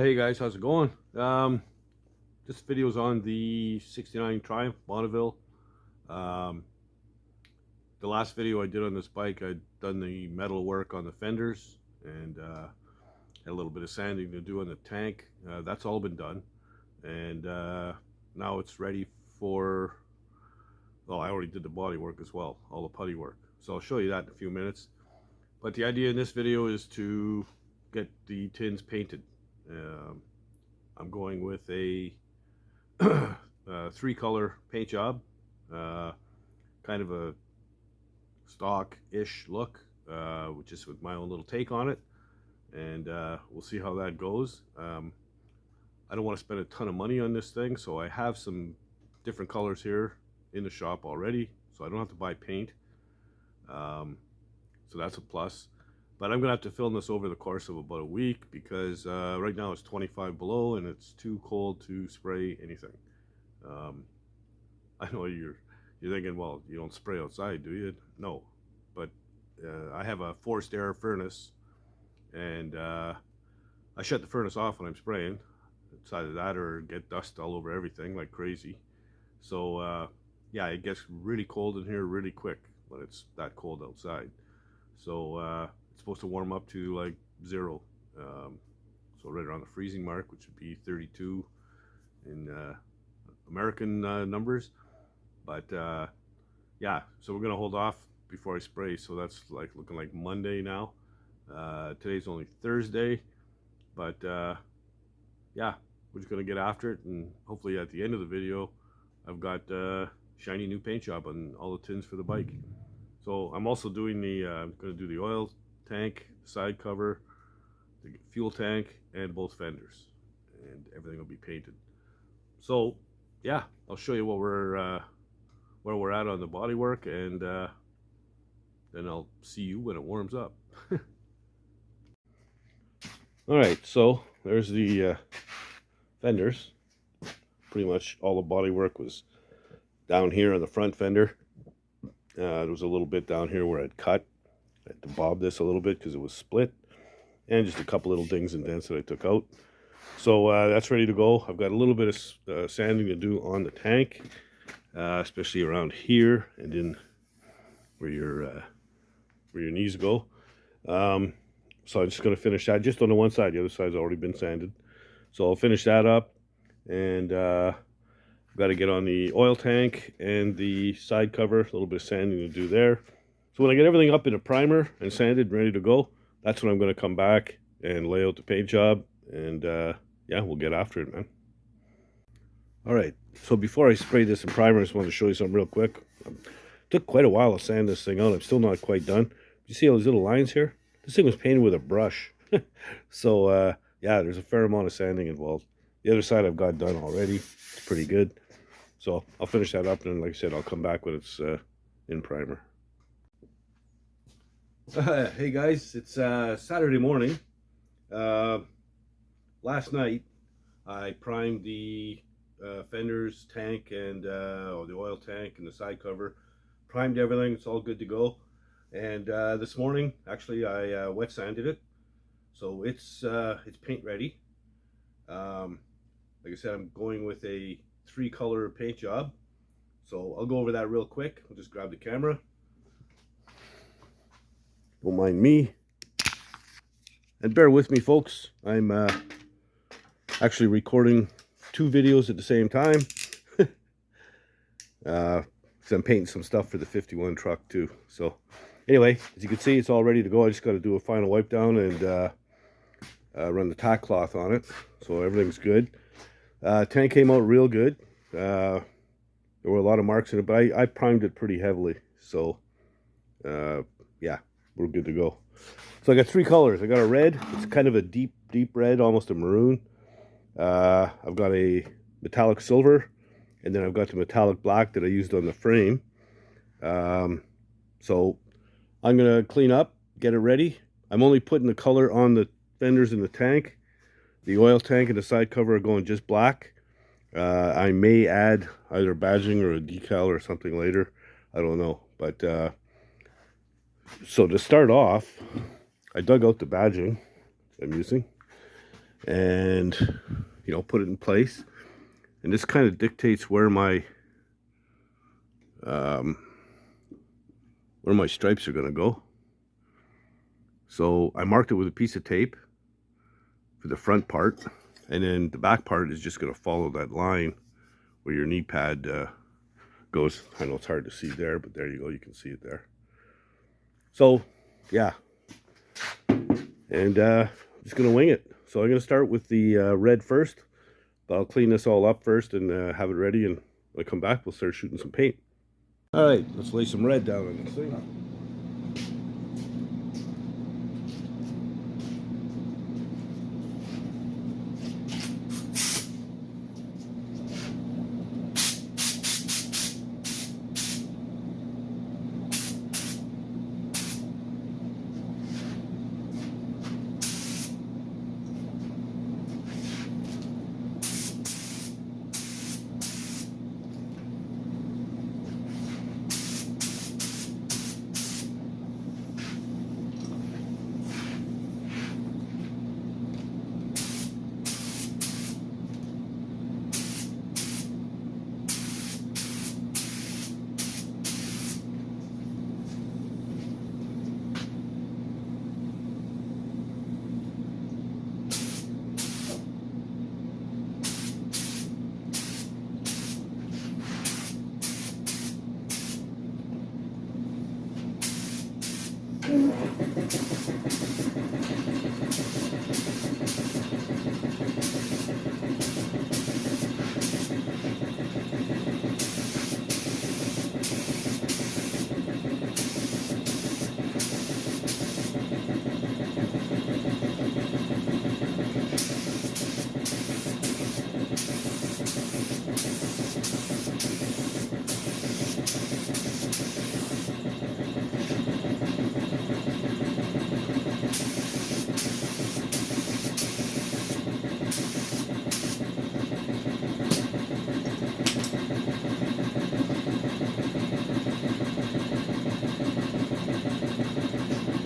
Hey guys, how's it going? This video's on the 69 Triumph Bonneville. Um, the last video I did on this bike, I'd done the metal work on the fenders and had a little bit of sanding to do on the tank. That's all been done, and now it's ready for, well, I already did the body work as well, all the putty work. So I'll show you that in a few minutes. But the idea in this video is to get the tins painted. I'm going with a three-color paint job, kind of a stock-ish look, which is with my own little take on it, and we'll see how that goes. I don't want to spend a ton of money on this thing, so I have some different colors here in the shop already, so I don't have to buy paint, so that's a plus. But I'm gonna have to film this over the course of about a week because right now it's 25 below and it's too cold to spray anything. I know you're thinking, well, you don't spray outside, do you? No, but I have a forced air furnace, and I shut the furnace off when I'm spraying. It's either that or get dust all over everything like crazy. So yeah, it gets really cold in here really quick when it's that cold outside. So it's supposed to warm up to like 0, so right around the freezing mark, which would be 32 in American numbers. But yeah, so we're gonna hold off before I spray, so that's like looking like Monday now. Today's only Thursday, but yeah, we're just gonna get after it, and hopefully at the end of the video I've got shiny new paint job on all the tins for the bike. So I'm also doing the I'm going to do the oil tank, side cover, the fuel tank, and both fenders, and everything will be painted. So yeah, I'll show you what where we're at on the body work, and then I'll see you when it warms up. All right, so there's the fenders. Pretty much all the body work was down here on the front fender. There was a little bit down here where I'd cut. I had to bob this a little bit because it was split, and just a couple little dings and dents that I took out. So that's ready to go. I've got a little bit of sanding to do on the tank, especially around here and in where your knees go. So I'm just going to finish that just on the one side. The other side's already been sanded. So I'll finish that up, and got to get on the oil tank and the side cover, a little bit of sanding to do there. So when I get everything up in a primer and sanded and ready to go, that's when I'm going to come back and lay out the paint job, and yeah, we'll get after it, man. All right, so before I spray this in primer, I just wanted to show you something real quick. It took quite a while to sand this thing out. I'm still not quite done. You see all these little lines here? This thing was painted with a brush. So yeah, there's a fair amount of sanding involved. The other side I've got done already. It's pretty good. So I'll finish that up, and like I said, I'll come back when it's in primer. Hey guys, it's Saturday morning. Last night I primed the fenders, tank, and the oil tank and the side cover. Primed everything, it's all good to go. And this morning, actually, I wet sanded it, so it's paint ready. Like I said, I'm going with a 3-color paint job, so I'll go over that real quick. I'll just grab the camera. Don't mind me, and bear with me, folks. I'm actually recording 2 videos at the same time. So I'm painting some stuff for the 51 truck too. So anyway, as you can see, it's all ready to go. I just got to do a final wipe down and run the tack cloth on it, so everything's good. Tank came out real good. There were a lot of marks in it, but I primed it pretty heavily, so yeah, we're good to go. So I got 3 colors. I got a red. It's kind of a deep red, almost a maroon. I've got a metallic silver, and then I've got the metallic black that I used on the frame. So I'm gonna clean up, get it ready. I'm only putting the color on the fenders in the tank. The oil tank and the side cover are going just black. I may add either badging or a decal or something later. I don't know. But so to start off, I dug out the badging I'm using. and put it in place. And this kind of dictates where my stripes are going to go. So I marked it with a piece of tape for the front part, and then the back part is just going to follow that line where your knee pad goes. I know it's hard to see there, but there you go, you can see it there. So yeah, and I'm just going to wing it. So I'm going to start with the red first, but I'll clean this all up first and have it ready, and when I come back we'll start shooting some paint. All right, let's lay some red down on this thing.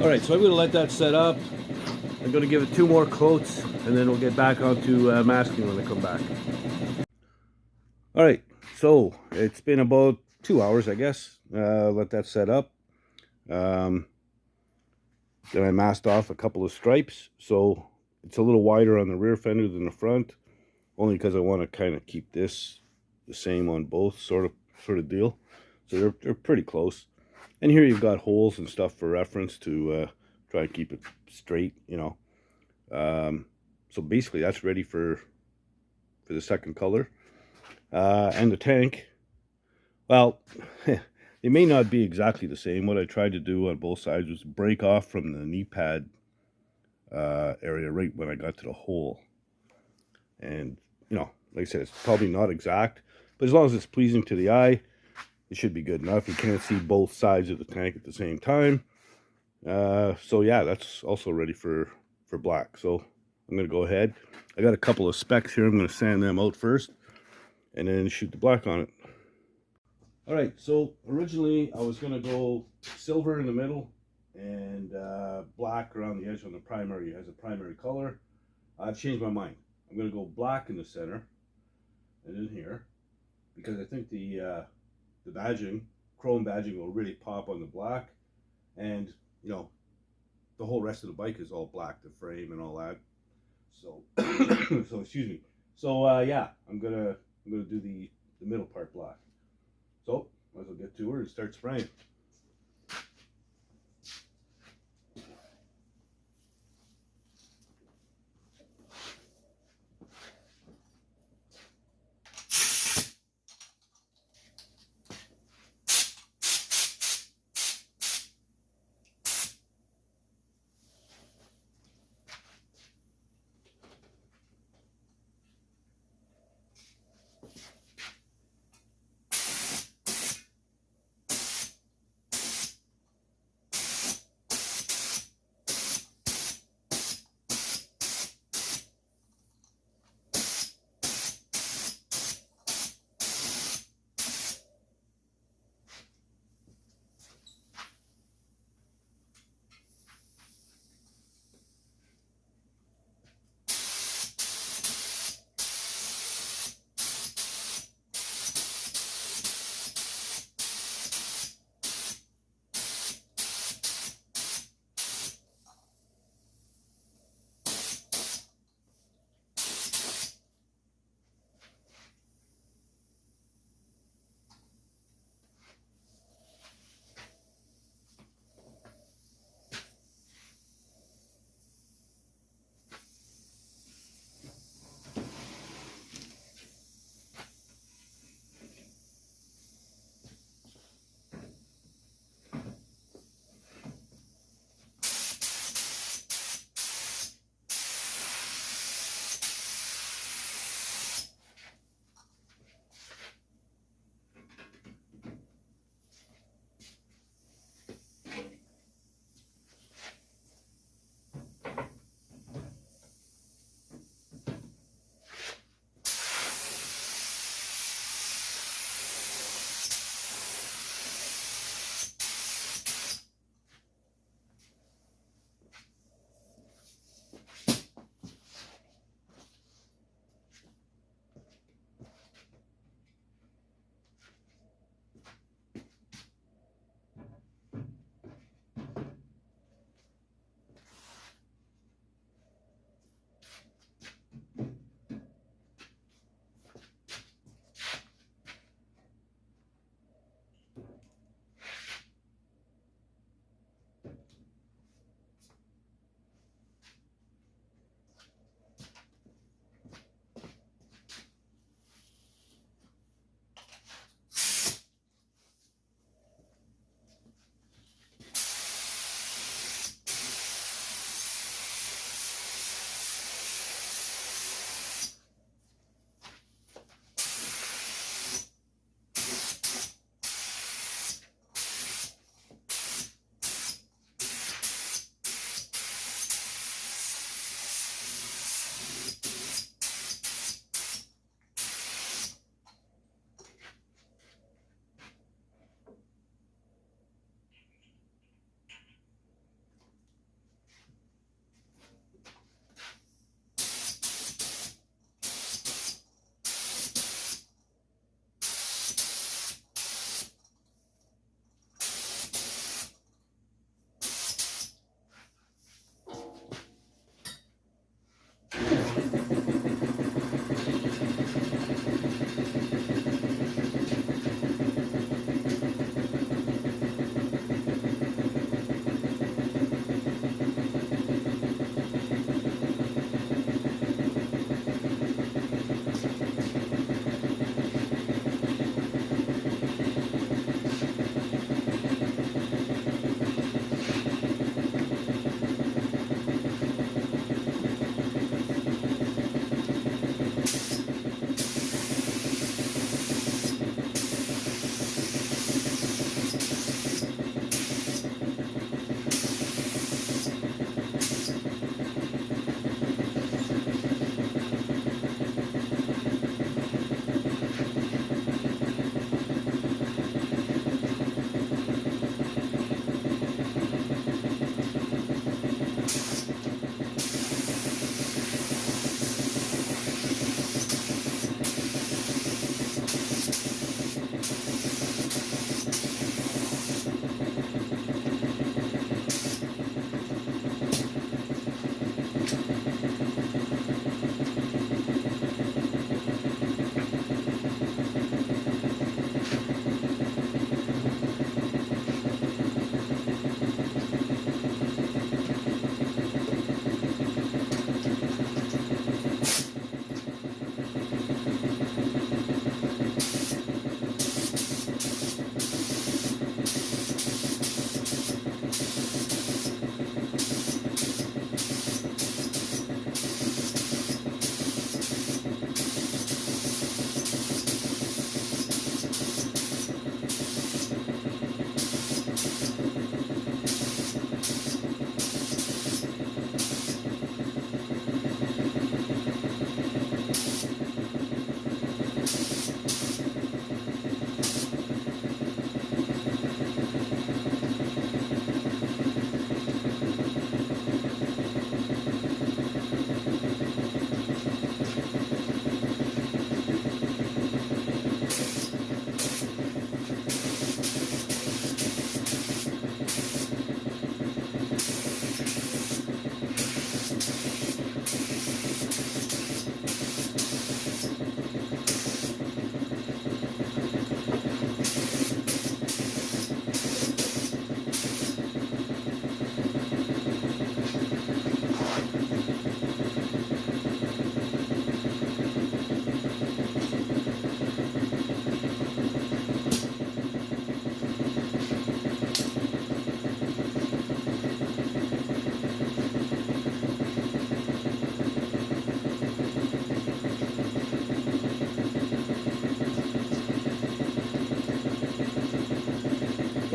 All right, so I'm going to let that set up. I'm going to give it 2 more coats, and then we'll get back onto masking when I come back. All right, so it's been about 2 hours, I guess. Let that set up. Then I masked off a couple of stripes, so it's a little wider on the rear fender than the front, only because I want to kind of keep this the same on both, sort of deal. So they're pretty close. And here you've got holes and stuff for reference to try and keep it straight, So basically that's ready for the second color. And the tank, well, they may not be exactly the same. What I tried to do on both sides was break off from the knee pad area right when I got to the hole. And, like I said, it's probably not exact, but as long as it's pleasing to the eye, it should be good enough. You can't see both sides of the tank at the same time. So yeah, that's also ready for black. So I'm going to go ahead. I got a couple of specks here. I'm going to sand them out first and then shoot the black on it. All right, so originally I was going to go silver in the middle and black around the edge on the primary as a primary color. I've changed my mind. I'm going to go black in the center and in here, because I think the badging, chrome badging, will really pop on the black, and the whole rest of the bike is all black, the frame and all that. So so excuse me. So yeah, I'm gonna do the middle part black. So might as well get to her and start spraying.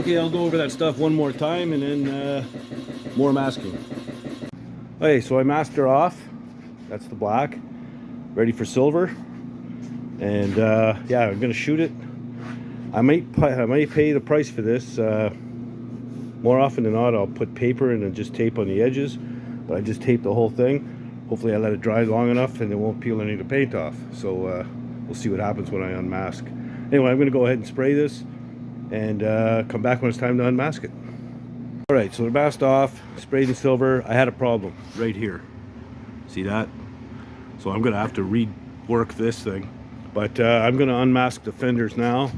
Okay, I'll go over that stuff one more time and then more masking. Okay, so I masked her off. That's the black. Ready for silver. And yeah, I'm gonna shoot it. I might pay the price for this. More often than not, I'll put paper and then just tape on the edges. But I just taped the whole thing. Hopefully I let it dry long enough and it won't peel any of the paint off. So we'll see what happens when I unmask. Anyway, I'm gonna go ahead and spray this and come back when it's time to unmask it. All right, so they're masked off, sprayed in silver. I had a problem right here. See that? So I'm gonna have to rework this thing. But I'm gonna unmask the fenders now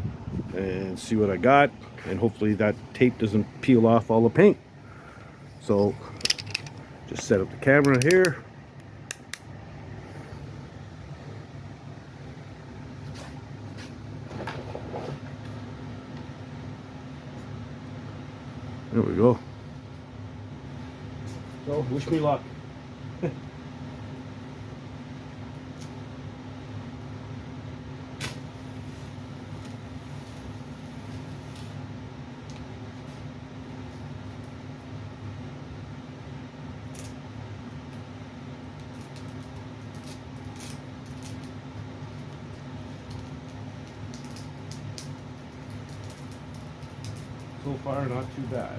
and see what I got. And hopefully that tape doesn't peel off all the paint. So just set up the camera here. There we go. So wish me luck. So far, not too bad.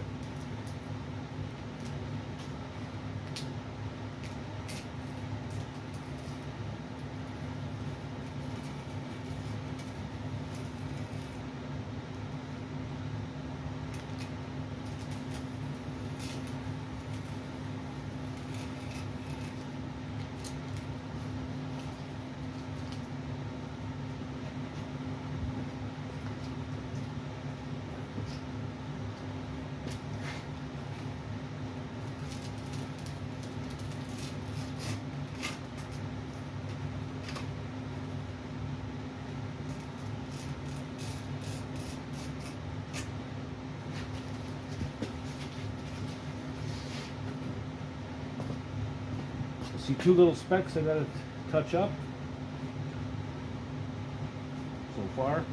See two little specks I gotta touch up so far.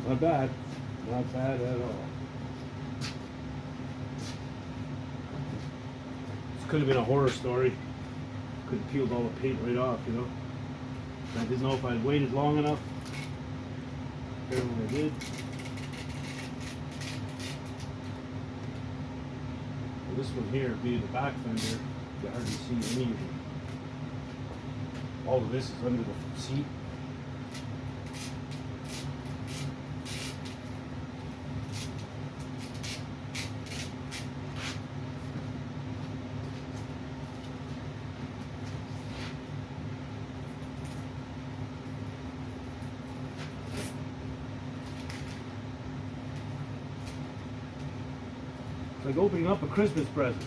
Not bad. Not bad at all. This could have been a horror story. Could have peeled all the paint right off, you know. I didn't know if I'd waited long enough. Apparently I did. Well, this one here, being the back fender, you hardly see any of it. All of this is under the seat. Like opening up a Christmas present.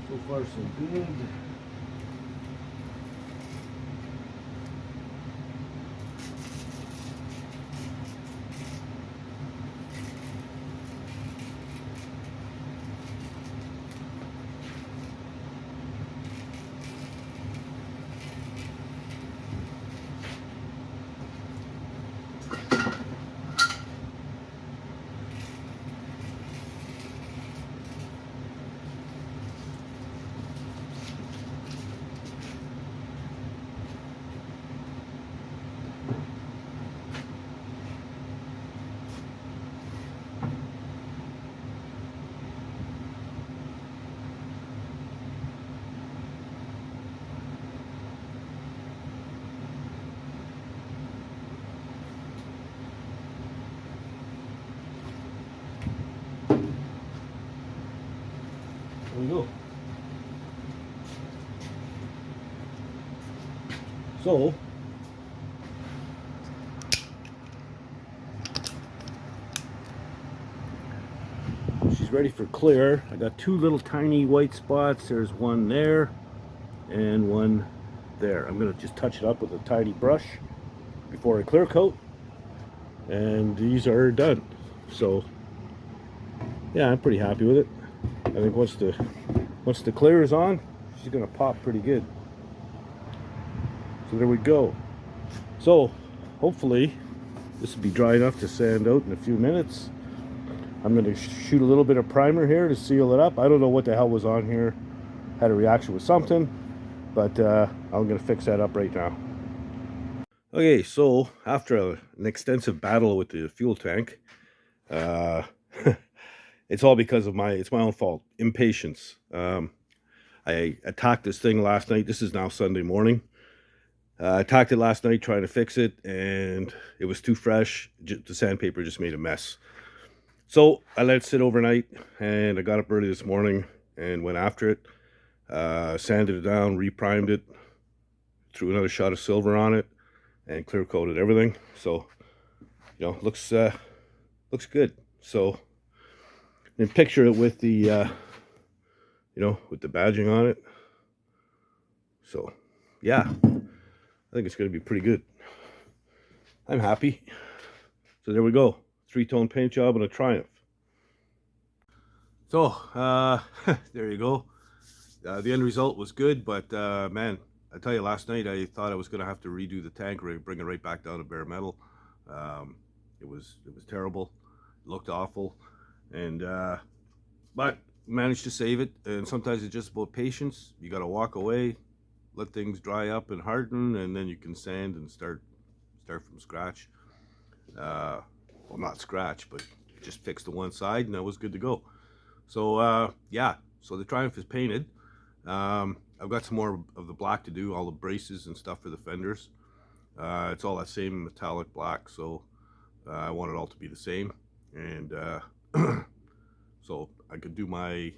So far so good. So she's ready for clear. I got two little tiny white spots. There's one there and one there. I'm gonna just touch it up with a tiny brush before I clear coat, and these are done. So yeah, I'm pretty happy with it. I think once the clear is on, she's gonna pop pretty good. So there we go. So hopefully this will be dry enough to sand out in a few minutes. I'm gonna shoot a little bit of primer here to seal it up. I don't know what the hell was on here. Had a reaction with something, but I'm gonna fix that up right now. Okay, so after an extensive battle with the fuel tank, uh, it's all because of it's my own fault, impatience. I attacked this thing last night. This is now Sunday morning. I attacked it last night trying to fix it, and it was too fresh. The sandpaper just made a mess. So I let it sit overnight, and I got up early this morning and went after it. Sanded it down, reprimed it, threw another shot of silver on it, and clear coated everything. So, looks good. So, and picture it with the with the badging on it. So, yeah, I think it's going to be pretty good. I'm happy. So there we go. 3-tone paint job and a Triumph. So, there you go. The end result was good, but man, I tell you, last night I thought I was going to have to redo the tank, bring it right back down to bare metal. It was terrible. It looked awful, and but managed to save it. And sometimes it's just about patience. You got to walk away, let things dry up and harden, and then you can sand and start from scratch. Well, not scratch, but just fix the one side, and that was good to go. So yeah, so the Triumph is painted. I've got some more of the black to do, all the braces and stuff for the fenders. It's all that same metallic black, so I want it all to be the same. And so I could do my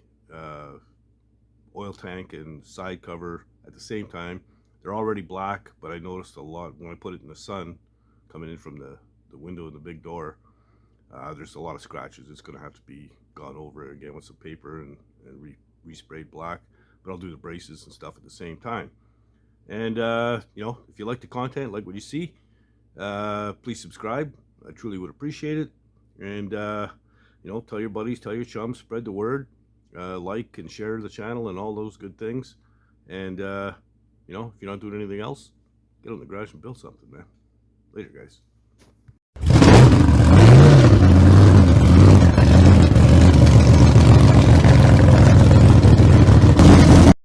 oil tank and side cover at the same time. They're already black, but I noticed a lot when I put it in the sun coming in from the window in the big door. There's a lot of scratches. It's going to have to be gone over again with some paper and resprayed black. But I'll do the braces and stuff at the same time. And if you like the content, like what you see, please subscribe. I truly would appreciate it. And tell your buddies, tell your chums, spread the word, like and share the channel and all those good things. And if you're not doing anything else, get on the garage and build something, man. Later, guys.